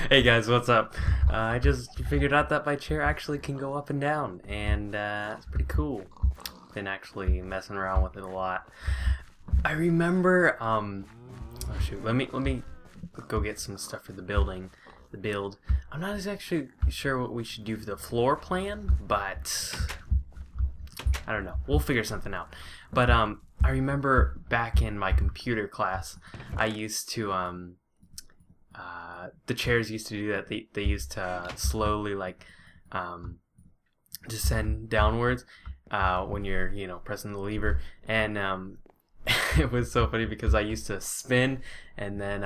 Hey guys, what's up? I just figured out that my chair actually can go up and down, and it's pretty cool. Been actually messing around with it a lot. I remember, oh shoot, let me go get some stuff for the build. I'm not exactly sure what we should do for the floor plan, but I don't know. We'll figure something out. But I remember back in my computer class, I used to the chairs used to do that. They used to slowly descend downwards when you're pressing the lever, and it was so funny because I used to spin, and then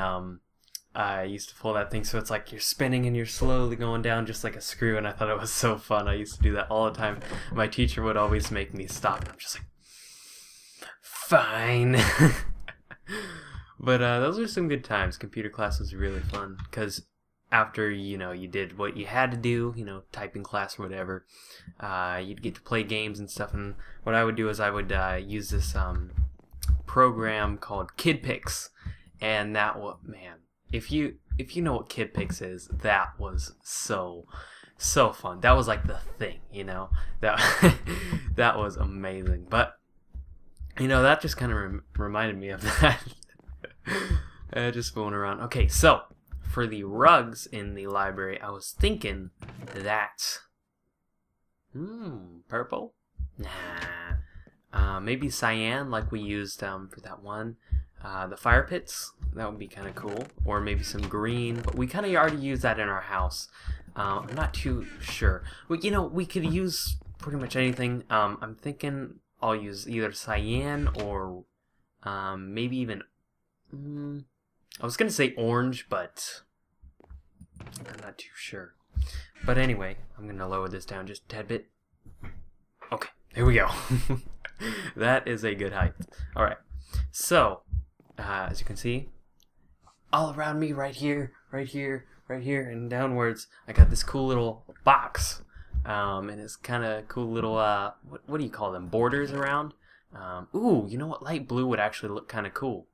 I used to pull that thing, so it's like you're spinning and you're slowly going down just like a screw, and I thought it was so fun. I used to do that all the time. My teacher would always make me stop, and I'm just like, fine. But those were some good times. Computer class was really fun because after you did what you had to do, typing class or whatever, you'd get to play games and stuff. And what I would do is I would use this program called KidPix, and man, if you know what KidPix is, that was so fun. That was like the thing, that that was amazing. But that just kind of reminded me of that. Just fooling around. Okay, so for the rugs in the library, I was thinking that purple? Nah. Maybe cyan like we used for that one. The fire pits, that would be kind of cool. Or maybe some green, but we kind of already used that in our house. I'm not too sure. We could use pretty much anything. I'm thinking I'll use either cyan or maybe even I was gonna say orange, but I'm not too sure. But anyway, I'm gonna lower this down just a tad bit. Okay, here we go. That is a good height. Alright, so as you can see, all around me, right here, and downwards, I got this cool little box. And it's kind of cool little, what do you call them, borders around? Ooh, you know what, light blue would actually look kind of cool.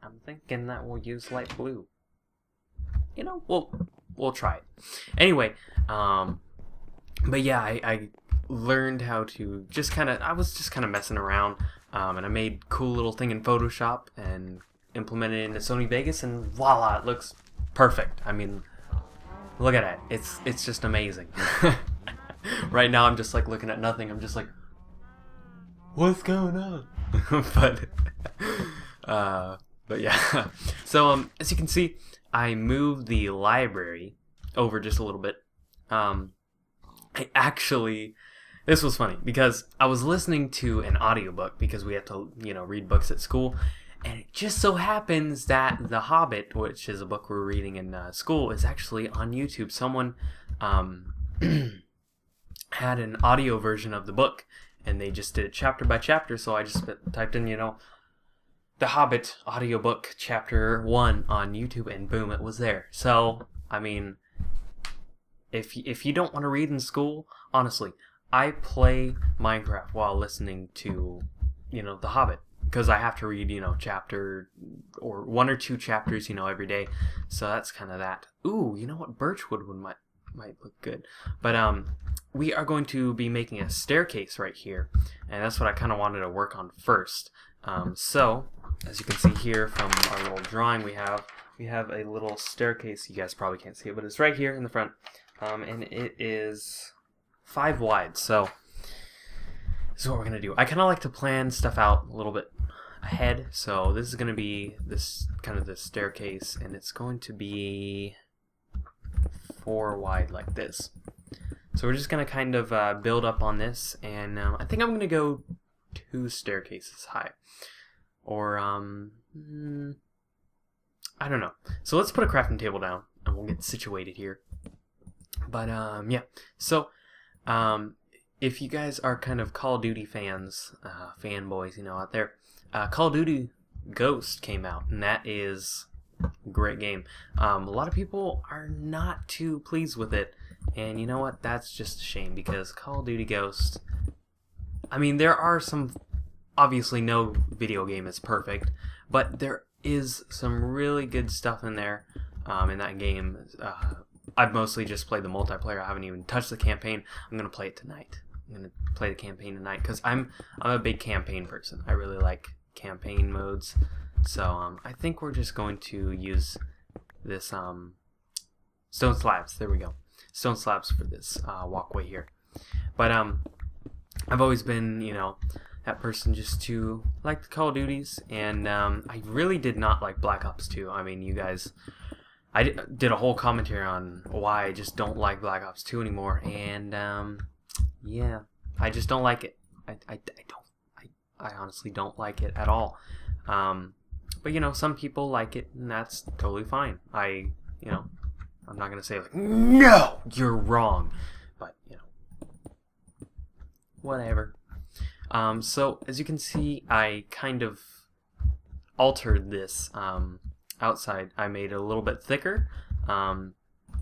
I'm thinking that we'll use light blue. We'll try it. Anyway, but yeah, I learned how to I was just kind of messing around, and I made a cool little thing in Photoshop and implemented it into Sony Vegas, and voila, it looks perfect. I mean, look at it. It's just amazing. Right now, I'm just like looking at nothing. I'm just like, what's going on? But yeah. So as you can see, I moved the library over just a little bit. This was funny because I was listening to an audiobook because we have to, read books at school. And it just so happens that The Hobbit, which is a book we're reading in school, is actually on YouTube. Someone had an audio version of the book, and they just did it chapter by chapter. So I just typed in, The Hobbit audiobook chapter 1 on YouTube, and boom, it was there. So, I mean, if you don't want to read in school, honestly, I play Minecraft while listening to, The Hobbit. Because I have to read, chapter or 1 or 2 chapters, every day. So that's kind of that. Ooh, you know what? Birchwood might look good. But we are going to be making a staircase right here, and that's what I kind of wanted to work on first. So as you can see here from our little drawing, we have a little staircase. You guys probably can't see it, but it's right here in the front, and it is 5 wide. So this is what we're gonna do. I kind of like to plan stuff out a little bit ahead, so this is going to be this staircase, and it's going to be 4 wide like this. So we're just going to kind of build up on this, and I think I'm going to go 2 staircases high, or I don't know. So let's put a crafting table down and we'll get situated here. But yeah, so if you guys are kind of Call of Duty fans, fanboys, out there, Call of Duty Ghost came out, and that is a great game. A lot of people are not too pleased with it, and you know what? That's just a shame, because Call of Duty Ghost, I mean, there are some, obviously no video game is perfect, but there is some really good stuff in there in that game. I've mostly just played the multiplayer. I haven't even touched the campaign. I'm gonna play it tonight. I'm gonna play the campaign tonight because I'm a big campaign person. I really like campaign modes. So I think we're just going to use this stone slabs. There we go. Stone slabs for this walkway here. But I've always been, you know, that person just to like the Call of Duties, and I really did not like Black Ops 2. I mean, you guys, I did a whole commentary on why I just don't like Black Ops 2 anymore, and yeah, I just don't like it. I honestly don't like it at all. But you know, some people like it, and that's totally fine. You know, I'm not gonna say like, no, you're wrong, but you know, whatever. So as you can see, I kind of altered this outside. I made it a little bit thicker.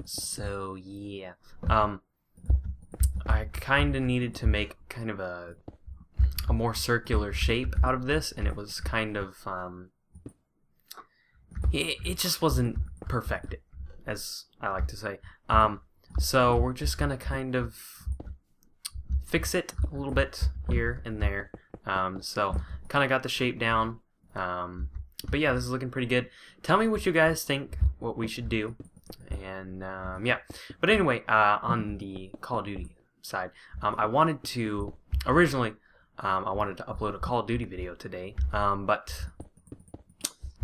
So yeah, I kind of needed to make kind of a more circular shape out of this, and it was kind of it just wasn't perfected, as I like to say. So we're just gonna kind of fix it a little bit here and there. So kind of got the shape down. But yeah, this is looking pretty good. Tell me what you guys think, what we should do. And yeah. But anyway, on the Call of Duty side, I wanted to originally I wanted to upload a Call of Duty video today, but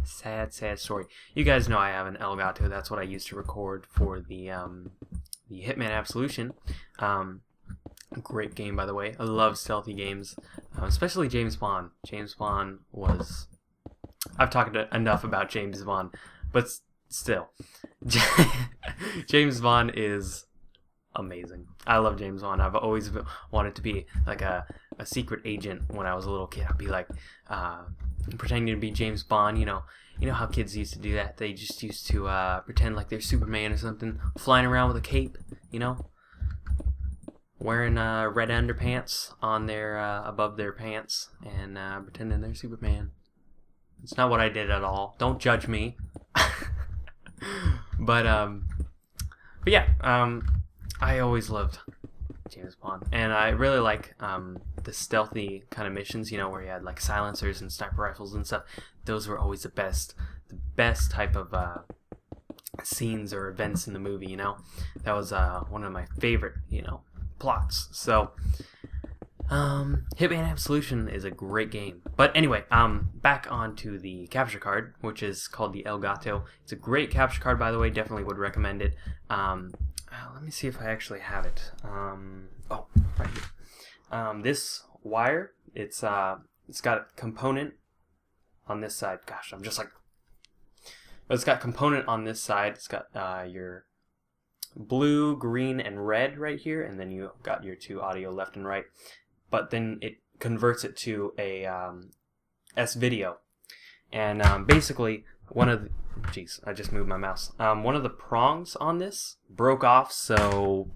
sad story. You guys know I have an Elgato. That's what I used to record for the Hitman Absolution. Great game, by the way. I love stealthy games, especially James Bond. James Bond was... I've talked enough about James Bond, but still. James Bond is amazing. I love James Bond. I've always wanted to be like a secret agent when I was a little kid. I'd be like pretending to be James Bond. You know how kids used to do that. They just used to pretend like they're Superman or something, flying around with a cape. You know, wearing red underpants on their above their pants and pretending they're Superman. It's not what I did at all. Don't judge me. But yeah, I always loved James Bond, and I really like the stealthy kind of missions, you know, where you had like silencers and sniper rifles and stuff. Those were always the best type of scenes or events in the movie, you know. That was one of my favorite, you know, plots. So Hitman Absolution is a great game. But anyway, back onto the capture card, which is called the Elgato. It's a great capture card, by the way. Definitely would recommend it. Let me see if I actually have it. Oh, right here. This wire, it's got a component on this side. Gosh, I'm just like... But it's got component on this side. It's got your blue, green, and red right here, and then you got your two audio left and right. But then it converts it to a S-video. And basically, one of the... Jeez, I just moved my mouse. One of the prongs on this broke off, so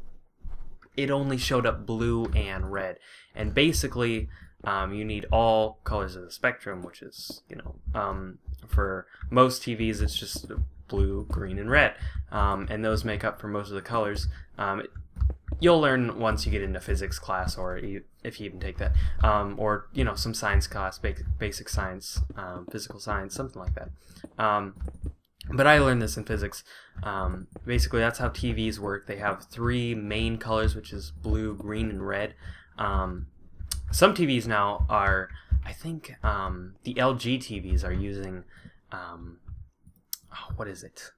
it only showed up blue and red. And basically, you need all colors of the spectrum, which is, you know, for most TVs, it's just blue, green, and red. And those make up for most of the colors. You'll learn once you get into physics class, or if you even take that, or, you know, some science class, basic science, physical science, something like that. But I learned this in physics. Basically, that's how TVs work. They have three main colors, which is blue, green, and red. Some TVs now are, I think, the LG TVs are using, what is it?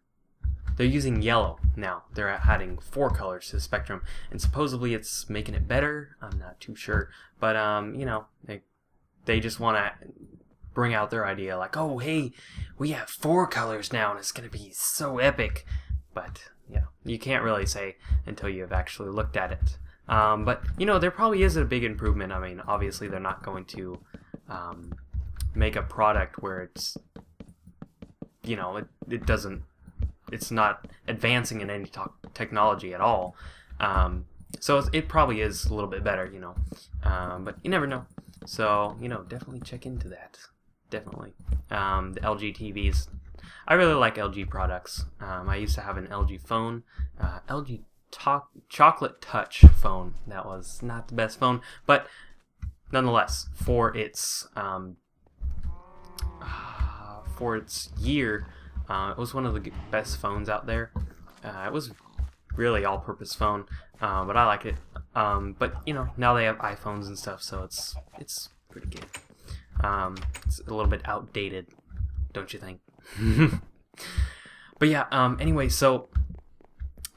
They're using yellow now. They're adding 4 colors to the spectrum, and supposedly it's making it better. I'm not too sure, but you know, they just want to bring out their idea, like, oh, hey, we have 4 colors now, and it's gonna be so epic. But yeah, you can't really say until you've actually looked at it. But you know, there probably is a big improvement. I mean, obviously, they're not going to make a product where it's, you know, it doesn't. It's not advancing in any technology at all. So it probably is a little bit better, you know. But you never know. So, you know, definitely check into that. definitely. The LG TVs. I really like LG products. I used to have an LG phone, LG Chocolate Touch phone. That was not the best phone, but nonetheless, for its year, it was one of the best phones out there. It was really all-purpose phone, but I like it. But you know, now they have iPhones and stuff, so it's pretty good. It's a little bit outdated, don't you think? But yeah, anyway, so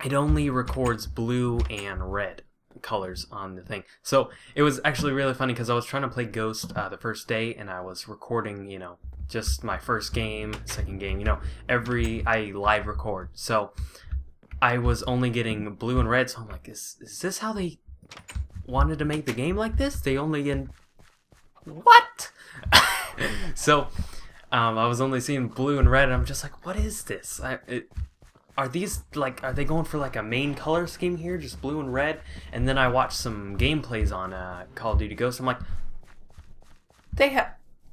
it only records blue and red colors on the thing. So it was actually really funny because I was trying to play Ghost the first day, and I was recording, you know, just my first game, second game, you know, I live record. So I was only getting blue and red, so I'm like, is this how they wanted to make the game like this? They only get... What? So I was only seeing blue and red, and I'm just like, what is this? Are they going for like a main color scheme here, just blue and red? And then I watched some gameplays on Call of Duty Ghosts. I'm like,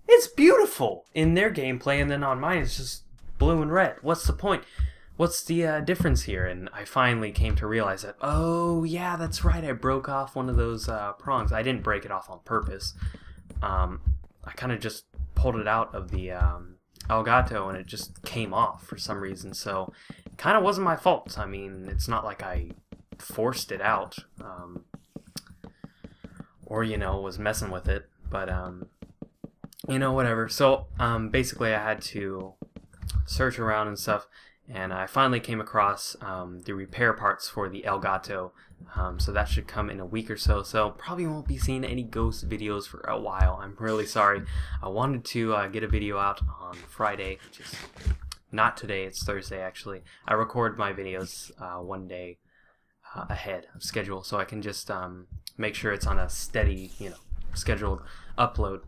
it's beautiful in their gameplay, and then on mine it's just blue and red. What's the point? What's the difference here? And I finally came to realize that, oh yeah, that's right, I broke off one of those prongs. I didn't break it off on purpose. I kind of just pulled it out of the Elgato, and it just came off for some reason. So it kind of wasn't my fault. I mean, it's not like I forced it out, or you know, was messing with it. But you know, whatever. So basically, I had to search around and stuff, and I finally came across the repair parts for the Elgato. So that should come in a week or so. So probably won't be seeing any Ghost videos for a while. I'm really sorry. I wanted to get a video out on Friday, which is not today. It's Thursday actually. I record my videos one day ahead of schedule, so I can just make sure it's on a steady, you know, scheduled upload.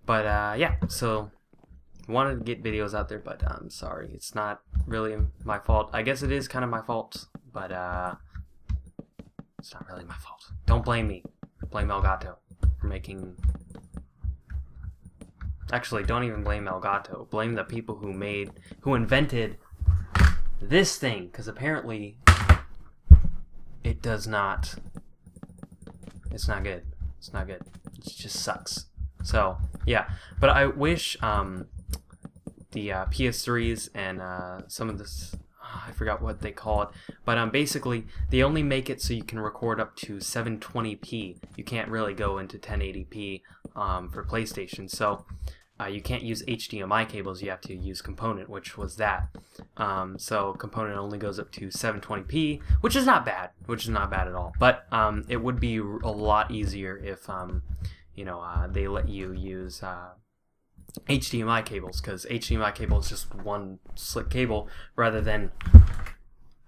But yeah, so wanted to get videos out there, but I'm sorry. It's not really my fault. I guess it is kind of my fault, but it's not really my fault. Don't blame me. Blame Elgato for making... Actually, don't even blame Elgato. Blame the people who invented this thing, because apparently it does not... It's not good. It's not good. It just sucks. So, yeah. But I wish the PS3s and some of this... I forgot what they call it, but basically they only make it so you can record up to 720p. You can't really go into 1080p for PlayStation, so you can't use HDMI cables. You have to use Component, which was that. So Component only goes up to 720p, which is not bad. At all. But it would be a lot easier if you know, they let you use HDMI cables, because HDMI cable is just one slick cable rather than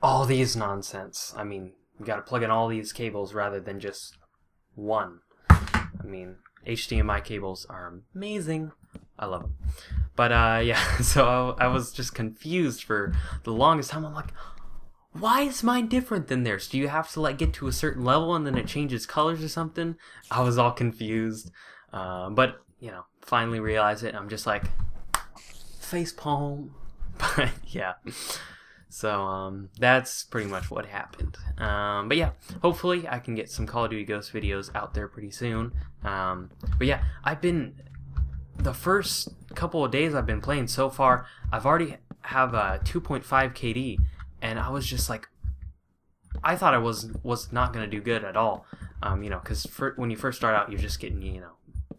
all these nonsense. I mean, you gotta plug in all these cables rather than just one. I mean, HDMI cables are amazing. I love them. But yeah, so I was just confused for the longest time. I'm like, why is mine different than theirs? Do you have to like get to a certain level and then it changes colors or something? I was all confused. But you know, finally realized it. I'm just like, facepalm. But yeah, so that's pretty much what happened. But yeah, hopefully I can get some Call of Duty Ghost videos out there pretty soon. But yeah, the first couple of days I've been playing so far, I've already have a 2.5 KD, and I was just like, I thought I was not gonna do good at all. You know, because when you first start out, you're just getting, you know,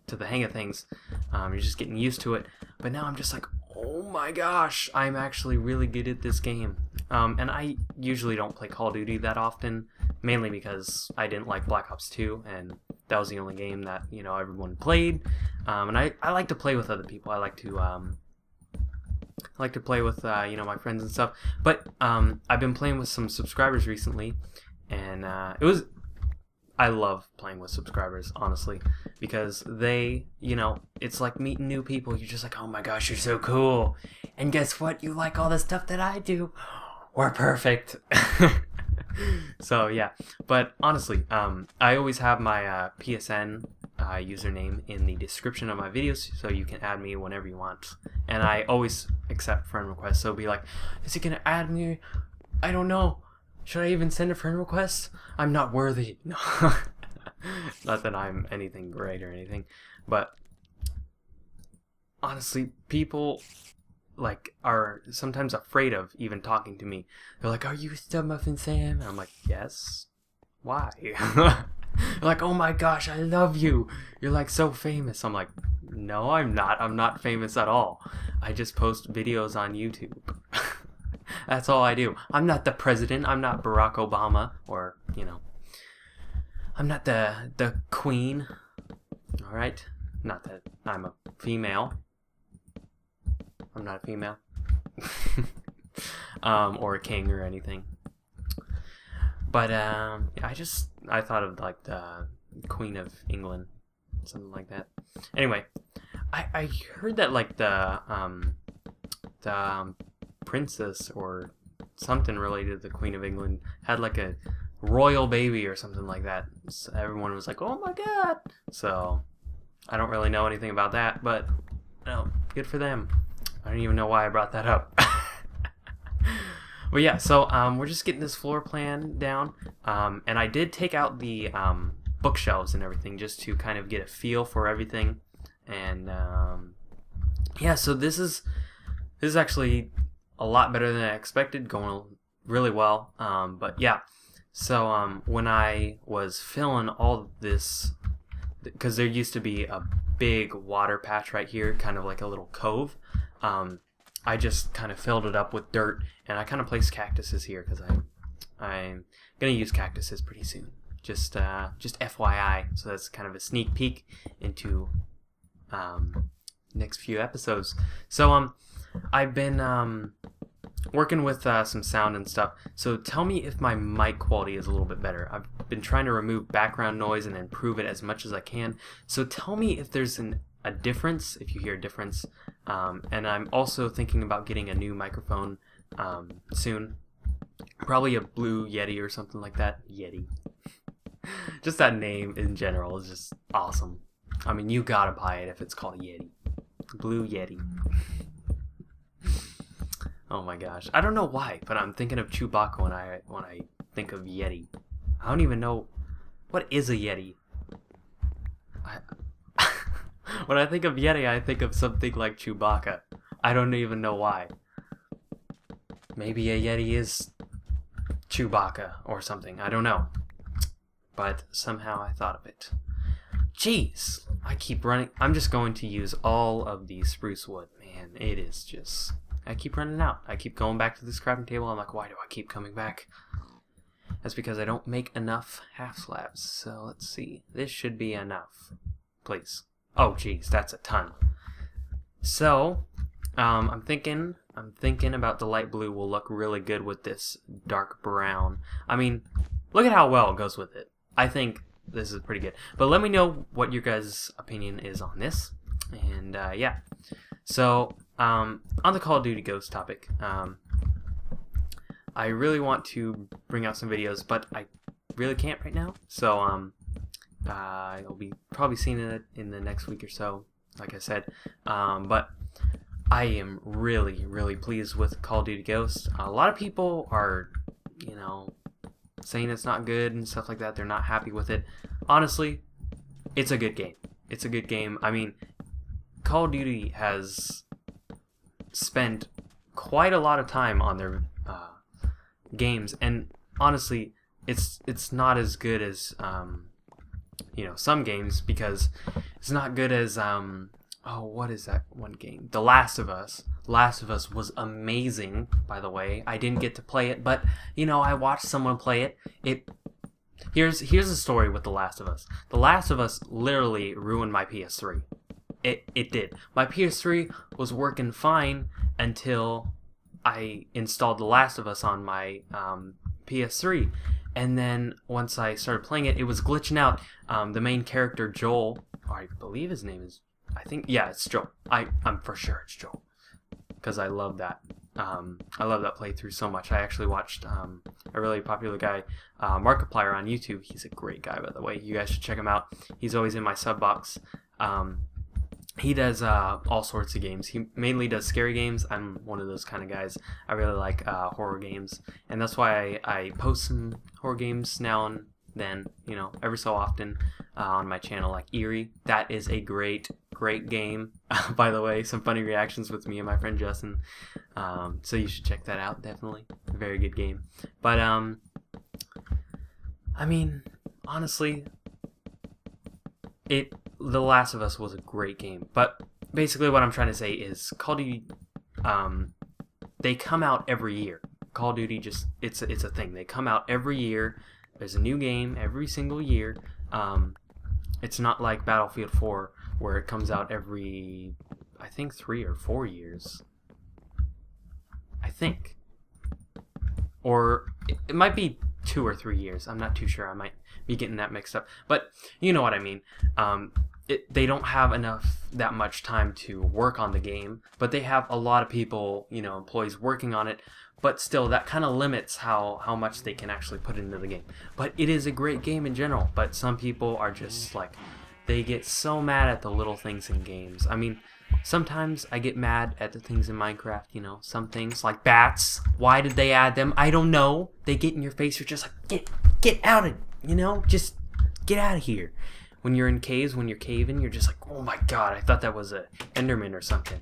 to the hang of things. You're just getting used to it. But now I'm just like, oh my gosh, I'm actually really good at this game. And I usually don't play Call of Duty that often, mainly because I didn't like Black Ops 2, and that was the only game that, you know, everyone played. And I like to play with other people. I like to play with you know, my friends and stuff. But I've been playing with some subscribers recently, and I love playing with subscribers, honestly, because they, you know, it's like meeting new people. You're just like, oh my gosh, you're so cool. And guess what? You like all the stuff that I do. We're perfect. So, yeah. But honestly, I always have my PSN username in the description of my videos, so you can add me whenever you want. And I always accept friend requests, so be like, is he gonna add me? I don't know. Should I even send a friend request? I'm not worthy. No. Not that I'm anything great or anything, but honestly, people like are sometimes afraid of even talking to me. They're like, "Are you StudMuffinSam?" And I'm like, "Yes." Why? They're like, "Oh my gosh, I love you. You're like so famous." I'm like, "No, I'm not. I'm not famous at all. I just post videos on YouTube." That's all I do. I'm not the president. I'm not Barack Obama, or I'm not the queen. All right, not that I'm a female. I'm not a female, or a king or anything. But I thought of like the Queen of England, something like that. Anyway, I heard that like the princess or something related to the Queen of England had like a royal baby or something like that. So everyone was like, "Oh my god!" So I don't really know anything about that, but good for them. I don't even know why I brought that up. But yeah, so we're just getting this floor plan down, and I did take out the bookshelves and everything just to kind of get a feel for everything. And yeah, so this is actually a lot better than I expected, going really well. But yeah, so when I was filling all this, because there used to be a big water patch right here, kind of like a little cove. I just kind of filled it up with dirt, and I kind of placed cactuses here because I'm gonna use cactuses pretty soon. Just FYI, so that's kind of a sneak peek into next few episodes. So I've been working with some sound and stuff. So tell me if my mic quality is a little bit better. I've been trying to remove background noise and improve it as much as I can. So tell me if there's a difference, if you hear a difference. And I'm also thinking about getting a new microphone soon. Probably a Blue Yeti or something like that. Yeti. Just that name in general is just awesome. I mean, you gotta buy it if it's called Yeti. Blue Yeti. Oh my gosh. I don't know why, but I'm thinking of Chewbacca when I think of Yeti. I don't even know what is a Yeti. When I think of Yeti, I think of something like Chewbacca. I don't even know why. Maybe a Yeti is Chewbacca or something. I don't know. But somehow I thought of it. Jeez, I keep running. I'm just going to use all of the spruce wood. Man, it is just... I keep running out. I keep going back to this crafting table. I'm like, why do I keep coming back? That's because I don't make enough half slabs. So let's see. This should be enough. Please. Oh, geez, that's a ton. So, I'm thinking about the light blue will look really good with this dark brown. I mean, look at how well it goes with it. I think this is pretty good. But let me know what your guys' opinion is on this. And, yeah. So, on the Call of Duty Ghost topic, I really want to bring out some videos, but I really can't right now. So, you'll be probably seeing it in the next week or so, like I said. But I am really, really pleased with Call of Duty Ghosts. A lot of people are, saying it's not good and stuff like that. They're not happy with it. Honestly, it's a good game. It's a good game. I mean, Call of Duty has spent quite a lot of time on their games, and honestly, it's not as good as some games, because it's not good as what is that one game? The Last of Us. Last of Us was amazing, by the way. I didn't get to play it, but I watched someone play it. Here's a story with The Last of Us. The Last of Us literally ruined my PS3. It did. My PS3 was working fine until I installed The Last of Us on my PS3. And then once I started playing it, it was glitching out. The main character, Joel, or I believe his name is, it's Joel. I'm for sure it's Joel, because I love that I love that playthrough so much. I actually watched a really popular guy, Markiplier, on YouTube. He's a great guy, by the way. You guys should check him out. He's always in my sub box. He does all sorts of games. He mainly does scary games. I'm one of those kind of guys. I really like horror games, and that's why I post some horror games now and then, every so often on my channel, like Eerie. That is a great game. By the way, some funny reactions with me and my friend Justin. So you should check that out, definitely. A very good game. But, I mean, honestly, The Last of Us was a great game. But basically what I'm trying to say is Call of Duty, they come out every year. Call of Duty it's a thing. They come out every year. There's a new game every single year. It's not like Battlefield 4 where it comes out every, I think, 3 or 4 years. I think. Or it might be 2 or 3 years. I'm not too sure. I might be getting that mixed up. But you know what I mean. They don't have that much time to work on the game, but they have a lot of people, employees working on it. But still, that kind of limits how much they can actually put into the game. But it is a great game in general. But some people are just like, they get so mad at the little things in games. I mean, sometimes I get mad at the things in Minecraft, some things like bats. Why did they add them? I don't know. They get in your face. You're just like, get out of it, just get out of here. When you're in caves, when you're caving, you're just like, oh my god, I thought that was a Enderman or something,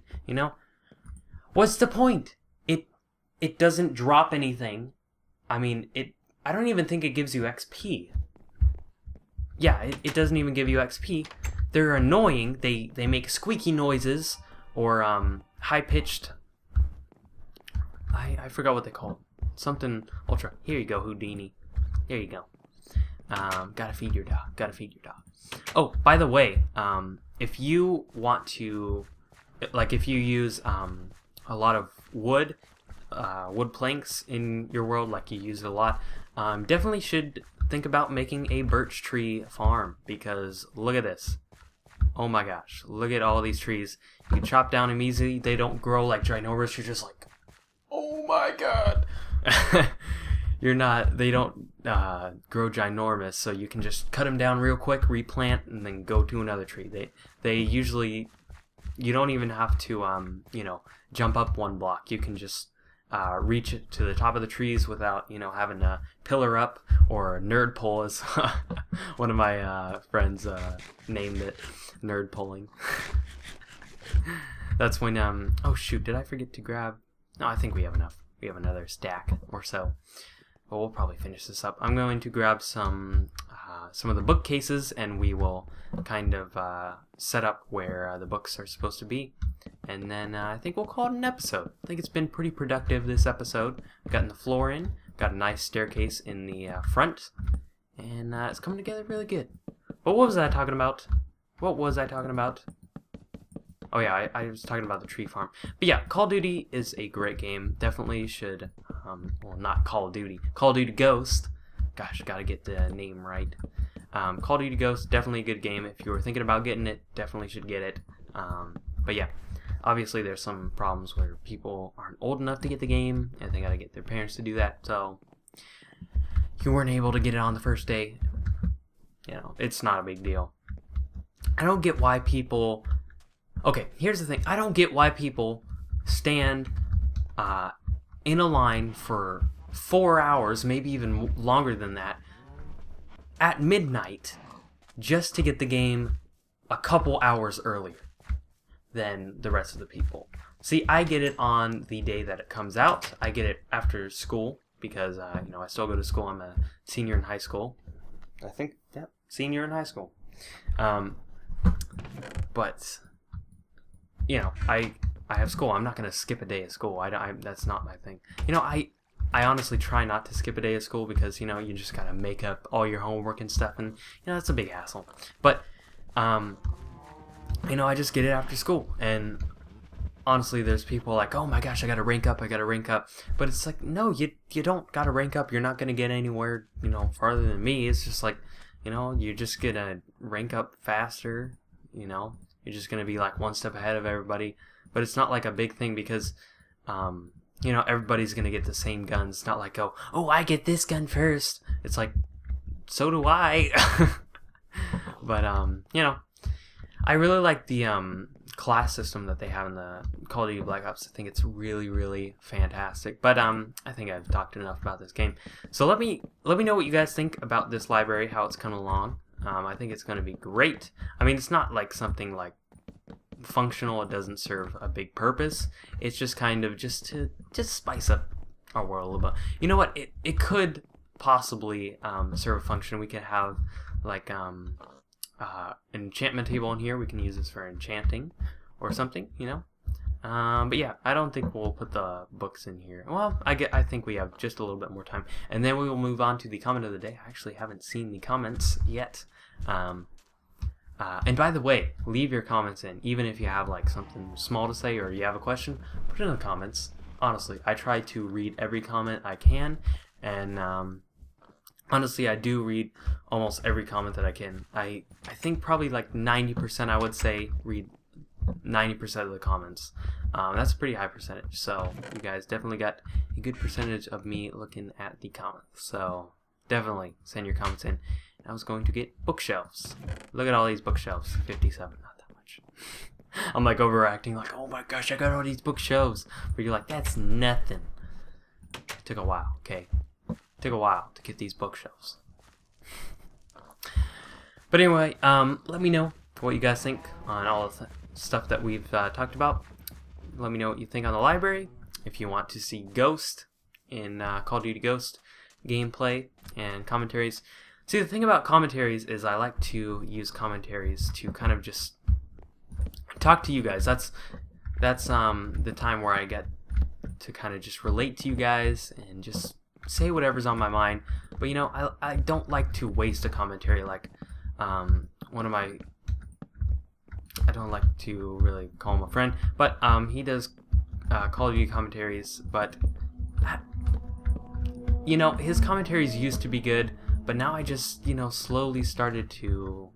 What's the point? It doesn't drop anything. I mean, I don't even think it gives you XP. Yeah, it doesn't even give you XP. They're annoying. They make squeaky noises or high-pitched. I forgot what they call it. Something ultra. Here you go, Houdini. There you go. Gotta feed your dog. Oh, by the way, if you want to, if you use a lot of wood planks in your world, like you use it a lot, definitely should think about making a birch tree farm, because look at this. Oh my gosh, look at all these trees. You can chop down them easily. They don't grow like ginormous. You're just like, oh my god. They don't grow ginormous, so you can just cut them down real quick, replant, and then go to another tree. They usually, you don't even have to jump up one block. You can just reach it to the top of the trees without having to pillar up or nerd pull, as one of my friends named it, nerd pulling. That's when oh shoot, did I forget to grab? No, I think we have enough. We have another stack or so. But we'll probably finish this up. I'm going to grab some of the bookcases, and we will kind of set up where the books are supposed to be. And then I think we'll call it an episode. I think it's been pretty productive this episode. I've gotten the floor in, got a nice staircase in the front, and it's coming together really good. But what was I talking about? Oh yeah, I was talking about the tree farm. But yeah, Call of Duty is a great game. Definitely should, not Call of Duty. Call of Duty Ghost. Gosh, gotta get the name right. Call of Duty Ghost, definitely a good game. If you were thinking about getting it, definitely should get it. But yeah, obviously there's some problems where people aren't old enough to get the game, and they gotta get their parents to do that, so you weren't able to get it on the first day. It's not a big deal. I don't get why people... Okay, here's the thing. I don't get why people stand in a line for 4 hours, maybe even longer than that, at midnight, just to get the game a couple hours earlier than the rest of the people. See, I get it on the day that it comes out. I get it after school because, I still go to school. I'm a senior in high school. I think, yeah, senior in high school. But... I have school. I'm not going to skip a day of school. That's not my thing. I honestly try not to skip a day of school because, you just got to make up all your homework and stuff, and, that's a big hassle. But, I just get it after school, and honestly, there's people like, oh my gosh, I got to rank up. But it's like, no, you don't got to rank up. You're not going to get anywhere, farther than me. It's just like, you're just going to rank up faster, You're just going to be like one step ahead of everybody. But it's not like a big thing because you know, everybody's gonna get the same guns. It's not like, oh, I get this gun first. It's like, so do I. But you know, I really like the class system that they have in the Call of Duty Black Ops. I think it's really, really fantastic. But I think I've talked enough about this game. So let me know what you guys think about this library, how it's coming along. I think it's going to be great. I mean, it's not like something like functional. It doesn't serve a big purpose. It's just kind of just to spice up our world a little bit. You know what? It could possibly serve a function. We could have like an enchantment table in here. We can use this for enchanting or something, you know. But yeah, I don't think we'll put the books in here. Well, I think we have just a little bit more time, and then we will move on to the comment of the day. I actually haven't seen the comments yet. And by the way, leave your comments in, even if you have like something small to say or you have a question. Put it in the comments. Honestly, I try to read every comment I can, and honestly, I do read almost every comment that I can. I think probably like 90%, I would say, read 90% of the comments. That's a pretty high percentage. So you guys definitely got a good percentage of me looking at the comments. So definitely send your comments in. I was going to get bookshelves. Look at all these bookshelves. 57, not that much. I'm like overacting, like, oh my gosh, I got all these bookshelves. But you're like, that's nothing. It took a while, okay? Took a while to get these bookshelves. But anyway, let me know what you guys think on all of the stuff that we've talked about. Let me know what you think on the library. If you want to see Ghost in Call of Duty Ghost gameplay and commentaries. See, the thing about commentaries is I like to use commentaries to kind of just talk to you guys. That's the time where I get to kind of just relate to you guys and just say whatever's on my mind. But you know, I don't like to waste a commentary. Like I don't like to really call him a friend, but he does Call of Duty commentaries. But you know, his commentaries used to be good, but now I just, you know, slowly started to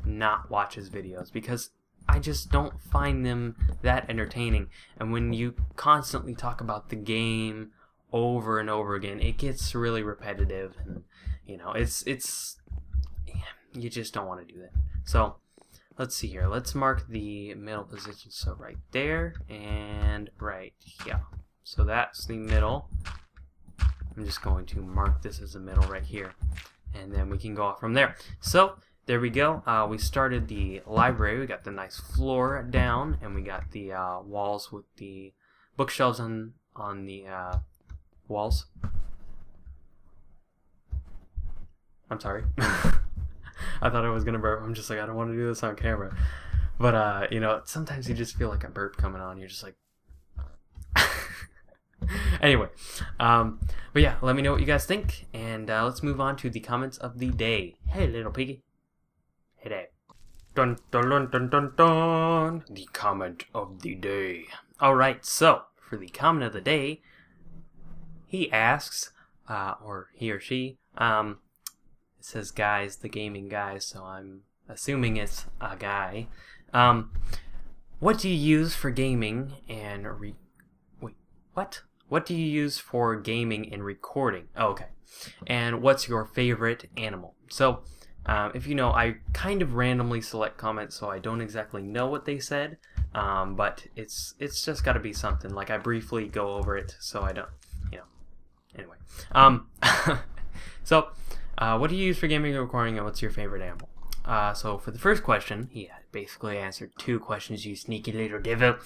not watch his videos because I just don't find them that entertaining. And when you constantly talk about the game over and over again, it gets really repetitive, and you know, it's you just don't want to do that. So let's see here. Let's mark the middle position. So right there and right here. So that's the middle. I'm just going to mark this as the middle right here, and then we can go off from there. So there we go. We started the library. We got the nice floor down, and we got the walls with the bookshelves on the walls. I'm sorry. I thought I was gonna burp. I'm just like, I don't want to do this on camera. But you know, sometimes you just feel like a burp coming on. You're just like. Anyway, but yeah, let me know what you guys think, and let's move on to the comments of the day. Hey, little piggy. Hey, there. Dun dun dun dun dun dun. The comment of the day. All right, so for the comment of the day, he asks, or he or she, it says guys, the gaming guys, so I'm assuming it's a guy. What do you use for gaming and What do you use for gaming and recording? Oh, okay. And what's your favorite animal? So, if you know, I kind of randomly select comments, so I don't exactly know what they said. But it's just got to be something. Like I briefly go over it, so I don't, you know. Anyway, so what do you use for gaming and recording, and what's your favorite animal? So for the first question, he basically answered two questions. You sneaky little devil.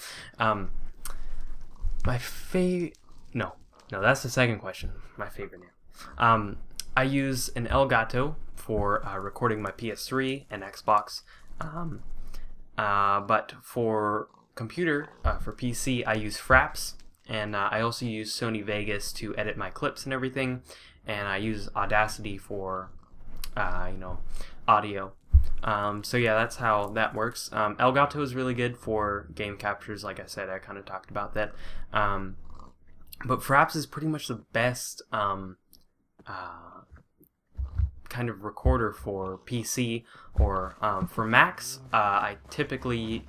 My favorite. No, that's the second question. My favorite name. I use an Elgato for recording my PS3 and Xbox. But for computer, for PC, I use Fraps, and I also use Sony Vegas to edit my clips and everything. And I use Audacity for, you know, audio. So yeah, that's how that works. Elgato is really good for game captures. Like I said, I kind of talked about that. But Fraps is pretty much the best kind of recorder for PC or for Macs. I typically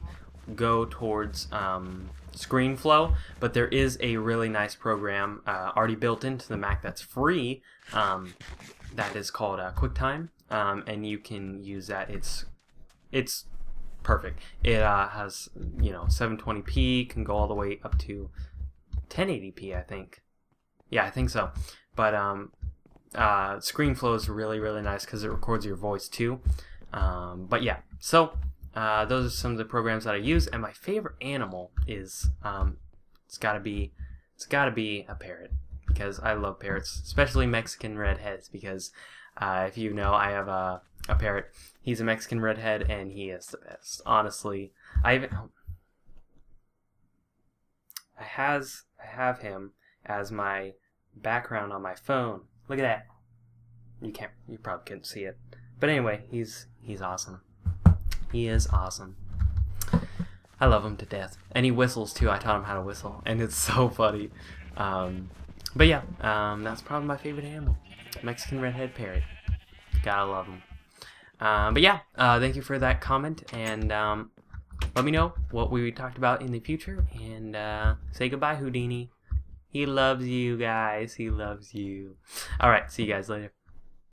go towards screen flow, but there is a really nice program already built into the Mac that's free that is called QuickTime, and you can use that. It's perfect. It has 720p, can go all the way up to 1080p, I think. Yeah, I think so. But ScreenFlow is really, really nice because it records your voice too. But yeah, so those are some of the programs that I use, and my favorite animal is it's gotta be a parrot, because I love parrots, especially Mexican redheads. Because if you know, I have a parrot. He's a Mexican redhead, and he is the best. Honestly, I have him as my background on my phone. Look at that. You probably couldn't see it, but anyway, he's awesome. He is awesome. I love him to death, and he whistles too. I taught him how to whistle, and it's so funny. But yeah, that's probably my favorite animal, Mexican redhead parrot. Gotta love him. But yeah, thank you for that comment, and let me know what we talked about in the future, and say goodbye, Houdini. He loves you guys. He loves you. All right, see you guys later.